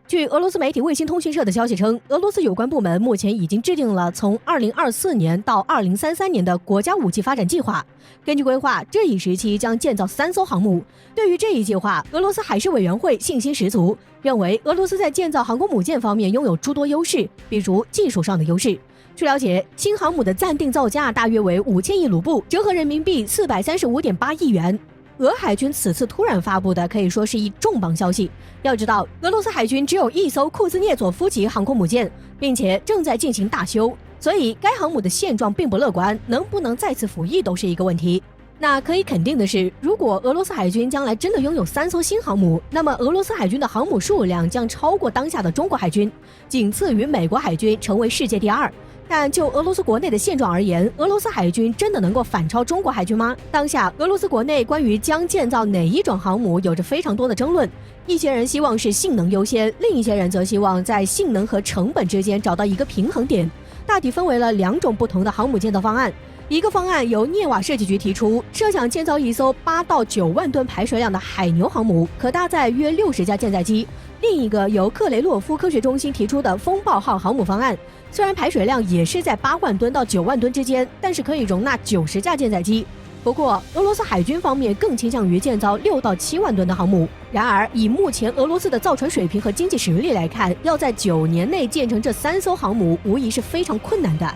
据俄罗斯媒体卫星通讯社的消息称，俄罗斯有关部门目前已经制定了从2024年到2033年的国家武器发展计划。根据规划，这一时期将建造3艘航母。对于这一计划，俄罗斯海事委员会信心十足，认为俄罗斯在建造航空母舰方面拥有诸多优势，比如技术上的优势。据了解，新航母的暂定造价大约为5000亿卢布，折合人民币435.8亿元。俄海军此次突然发布的可以说是一重磅消息。要知道，俄罗斯海军只有1艘库兹涅佐夫级航空母舰，并且正在进行大修，所以该航母的现状并不乐观，能不能再次服役都是一个问题。那可以肯定的是，如果俄罗斯海军将来真的拥有3艘新航母，那么俄罗斯海军的航母数量将超过当下的中国海军，仅次于美国海军，成为世界第2。但就俄罗斯国内的现状而言，俄罗斯海军真的能够反超中国海军吗？当下俄罗斯国内关于将建造哪一种航母有着非常多的争论，一些人希望是性能优先，另一些人则希望在性能和成本之间找到一个平衡点，大体分为了2种不同的航母建造方案。一个方案由涅瓦设计局提出，设想建造一艘8到9万吨排水量的海牛航母，可搭载约60架舰载机。另一个由克雷洛夫科学中心提出的风暴号航母方案，虽然排水量也是在8万吨到9万吨之间，但是可以容纳90架舰载机。不过，俄罗斯海军方面更倾向于建造6到7万吨的航母。然而，以目前俄罗斯的造船水平和经济实力来看，要在9年内建成这3艘航母，无疑是非常困难的。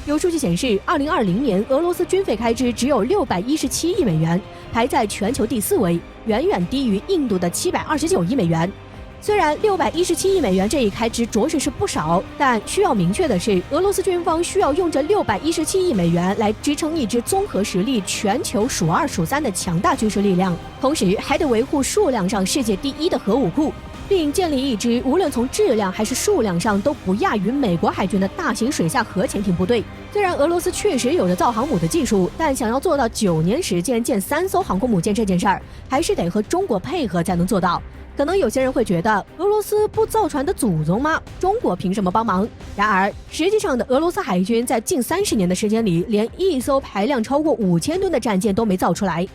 有数据显示，2020年俄罗斯军费开支只有617亿美元，排在全球第4位，远远低于印度的729亿美元。虽然617亿美元这一开支着实是不少，但需要明确的是，俄罗斯军方需要用这617亿美元来支撑一支综合实力全球数2数3的强大军事力量，同时还得维护数量上世界第1的核武库，并建立一支无论从质量还是数量上都不亚于美国海军的大型水下核潜艇部队。虽然俄罗斯确实有着造航母的技术，但想要做到9年时间建3艘航空母舰这件事儿，还是得和中国配合才能做到。可能有些人会觉得，俄罗斯不造船的祖宗吗？中国凭什么帮忙？然而，实际上的俄罗斯海军在近30年的时间里，连1艘排量超过5000吨的战舰都没造出来。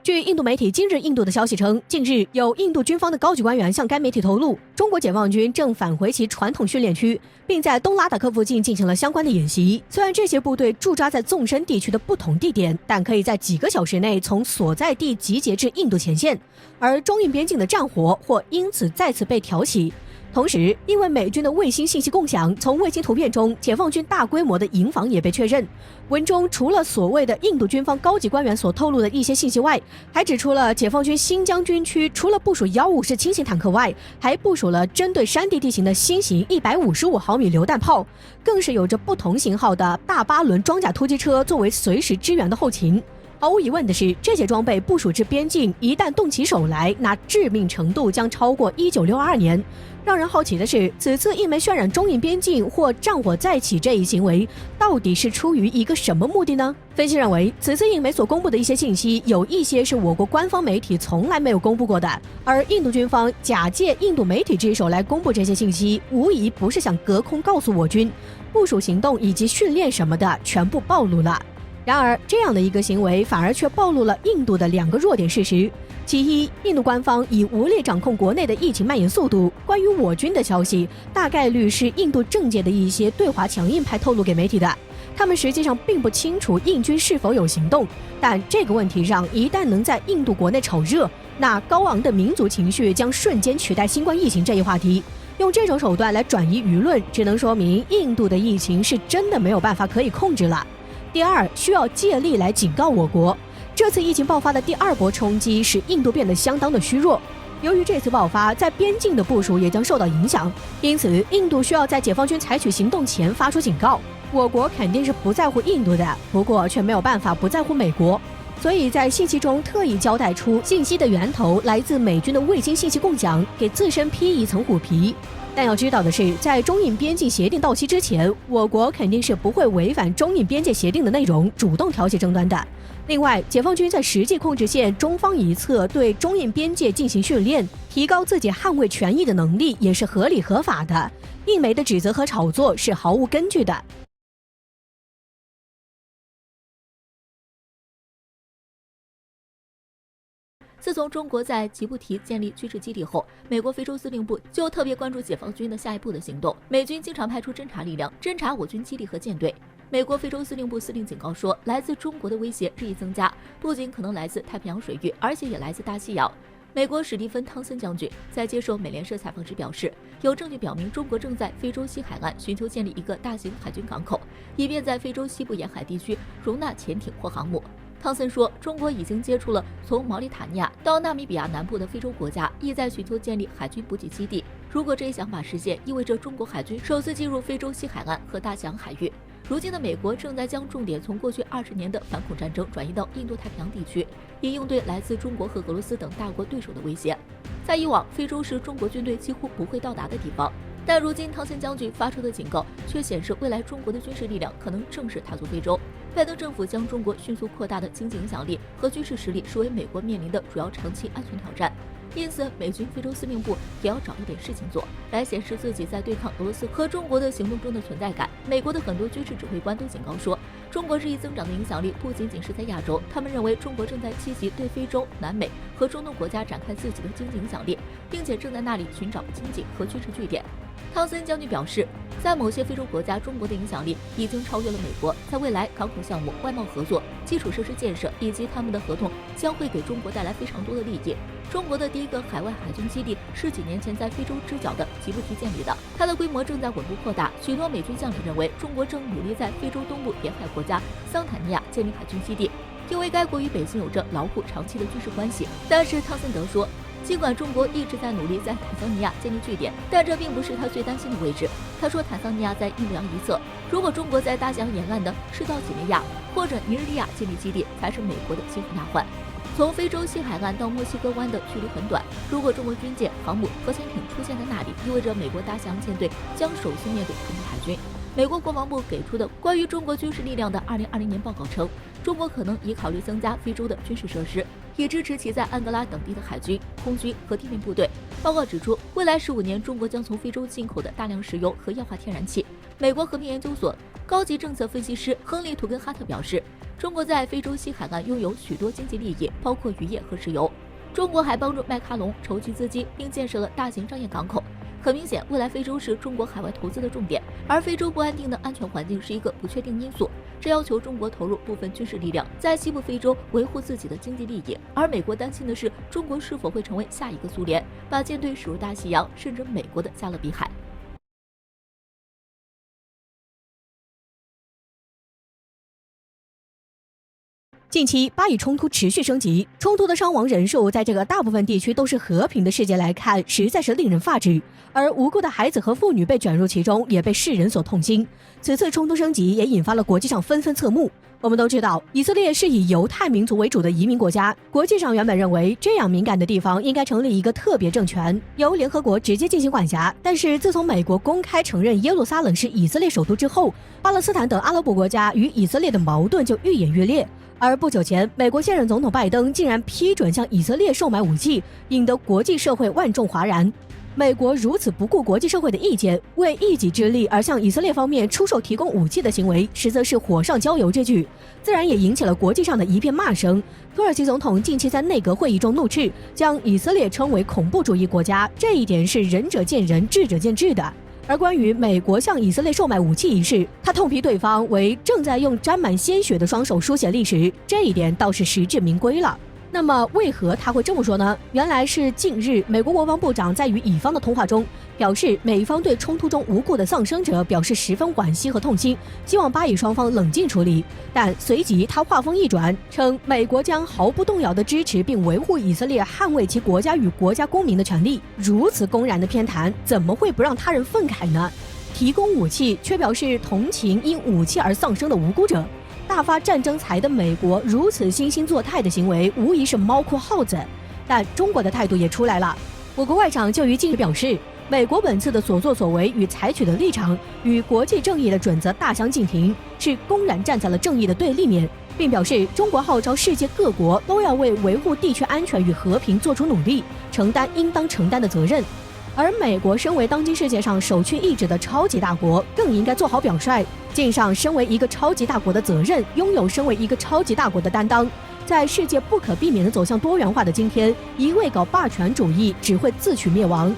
据印度媒体今日印度的消息称，近日有印度军方的高级官员向该媒体透露，中国解放军正返回其传统训练区，并在东拉达克附近进行了相关的演习。虽然这些部队驻扎在纵深地区的不同地点，但可以在几个小时内从所在地集结至印度前线，而中印边境的战火或因此再次被挑起。同时，因为美军的卫星信息共享，从卫星图片中，解放军大规模的营房也被确认。文中除了所谓的印度军方高级官员所透露的一些信息外，还指出了解放军新疆军区除了部署155式轻型坦克外，还部署了针对山地地形的新型155毫米榴弹炮，更是有着不同型号的大8轮装甲突击车作为随时支援的后勤。毫无疑问的是，这些装备部署至边境，一旦动起手来，那致命程度将超过1962年。让人好奇的是，此次印媒渲染中印边境或战火再起这一行为，到底是出于一个什么目的呢？分析认为，此次印媒所公布的一些信息，有一些是我国官方媒体从来没有公布过的，而印度军方假借印度媒体之手来公布这些信息，无疑不是想隔空告诉我军，部署行动以及训练什么的全部暴露了。然而，这样的一个行为反而却暴露了印度的2个弱点事实。其一，印度官方已无力掌控国内的疫情蔓延速度。关于我军的消息，大概率是印度政界的一些对华强硬派透露给媒体的。他们实际上并不清楚印军是否有行动，但这个问题上一旦能在印度国内炒热，那高昂的民族情绪将瞬间取代新冠疫情这一话题。用这种手段来转移舆论，只能说明印度的疫情是真的没有办法可以控制了。第二，需要借力来警告我国。这次疫情爆发的第2波冲击使印度变得相当的虚弱，由于这次爆发，在边境的部署也将受到影响，因此印度需要在解放军采取行动前发出警告。我国肯定是不在乎印度的，不过却没有办法不在乎美国，所以在信息中特意交代出信息的源头来自美军的卫星信息共享，给自身披一层虎皮。但要知道的是，在中印边境协定到期之前，我国肯定是不会违反中印边界协定的内容，主动挑起争端的。另外，解放军在实际控制线中方一侧对中印边界进行训练，提高自己捍卫权益的能力，也是合理合法的。印媒的指责和炒作是毫无根据的。自从中国在吉布提建立军事基地后，美国非洲司令部就特别关注解放军的下一步的行动。美军经常派出侦察力量侦察我军基地和舰队。美国非洲司令部司令警告说，来自中国的威胁日益增加，不仅可能来自太平洋水域，而且也来自大西洋。美国史蒂芬·汤森将军在接受美联社采访时表示，有证据表明中国正在非洲西海岸寻求建立一个大型海军港口，以便在非洲西部沿海地区容纳潜艇或航母。汤森说，中国已经接触了从毛里塔尼亚到纳米比亚南部的非洲国家，意在寻求建立海军补给基地。如果这一想法实现，意味着中国海军首次进入非洲西海岸和大西洋海域。如今的美国正在将重点从过去20年的反恐战争转移到印度太平洋地区，以应对来自中国和俄罗斯等大国对手的威胁。在以往，非洲是中国军队几乎不会到达的地方，但如今汤森将军发出的警告却显示，未来中国的军事力量可能正式踏足非洲。拜登政府将中国迅速扩大的经济影响力和军事实力视为美国面临的主要长期安全挑战，因此美军非洲司令部也要找一点事情做，来显示自己在对抗俄罗斯和中国的行动中的存在感。美国的很多军事指挥官都警告说，中国日益增长的影响力不仅仅是在亚洲，他们认为中国正在积极对非洲、南美和中东国家展开自己的经济影响力，并且正在那里寻找经济和军事据点。汤森将军表示，在某些非洲国家，中国的影响力已经超越了美国。在未来，港口项目、外贸合作、基础设施建设以及他们的合同将会给中国带来非常多的利益。中国的第一个海外海军基地是几年前在非洲之角的吉布提建立的，它的规模正在稳步扩大。许多美军将领认为，中国正努力在非洲东部沿海国家桑坦尼亚建立海军基地，因为该国与北京有着牢固长期的军事关系。但是汤森德说，尽管中国一直在努力在坦桑尼亚建立据点，但这并不是他最担心的位置。他说，坦桑尼亚在印度洋一侧，如果中国在大西洋沿岸的赤道几内亚或者尼日利亚建立基地，才是美国的心腹大患。从非洲西海岸到墨西哥湾的距离很短，如果中国军舰、航母、核潜艇出现在那里，意味着美国大西洋舰队将首次面对中国海军。美国国防部给出的关于中国军事力量的2020年报告称，中国可能已考虑增加非洲的军事设施，以支持其在安哥拉等地的海军、空军和地面部队。报告指出，未来15年，中国将从非洲进口的大量石油和液化天然气。美国和平研究所高级政策分析师亨利·图根哈特表示，中国在非洲西海岸拥有许多经济利益，包括渔业和石油。中国还帮助麦卡龙筹集资金，并建设了大型商业港口。很明显，未来非洲是中国海外投资的重点，而非洲不安定的安全环境是一个不确定因素，这要求中国投入部分军事力量在西部非洲维护自己的经济利益。而美国担心的是，中国是否会成为下一个苏联，把舰队驶入大西洋，甚至美国的加勒比海。近期巴以冲突持续升级，冲突的伤亡人数在这个大部分地区都是和平的世界来看，实在是令人发指。而无辜的孩子和妇女被卷入其中，也被世人所痛心。此次冲突升级也引发了国际上纷纷侧目。我们都知道，以色列是以犹太民族为主的移民国家，国际上原本认为这样敏感的地方应该成立一个特别政权，由联合国直接进行管辖。但是自从美国公开承认耶路撒冷是以色列首都之后，巴勒斯坦等阿拉伯国家与以色列的矛盾就愈演愈烈。而不久前，美国现任总统拜登竟然批准向以色列售买武器，引得国际社会万众哗然。美国如此不顾国际社会的意见，为一己之利而向以色列方面出售提供武器的行为，实则是火上浇油之举，自然也引起了国际上的一片骂声。土耳其总统近期在内阁会议中怒斥，将以色列称为恐怖主义国家，这一点是仁者见仁，智者见智的。而关于美国向以色列售卖武器一事，他痛批对方为正在用沾满鲜血的双手书写历史，这一点倒是实至名归了。那么为何他会这么说呢？原来是近日美国国防部长在与以方的通话中表示，美方对冲突中无辜的丧生者表示十分惋惜和痛心，希望巴以双方冷静处理。但随即他话锋一转，称美国将毫不动摇地支持并维护以色列捍卫其国家与国家公民的权利。如此公然的偏袒，怎么会不让他人愤慨呢？提供武器却表示同情因武器而丧生的无辜者，大发战争财的美国如此惺惺作态的行为，无疑是猫哭耗子。但中国的态度也出来了，我国外长就于近日表示，美国本次的所作所为与采取的立场与国际正义的准则大相径庭，是公然站在了正义的对立面，并表示中国号召世界各国都要为维护地区安全与和平做出努力，承担应当承担的责任。而美国身为当今世界上首屈一指的超级大国，更应该做好表率，尽上身为一个超级大国的责任，拥有身为一个超级大国的担当。在世界不可避免地走向多元化的今天，一味搞霸权主义只会自取灭亡。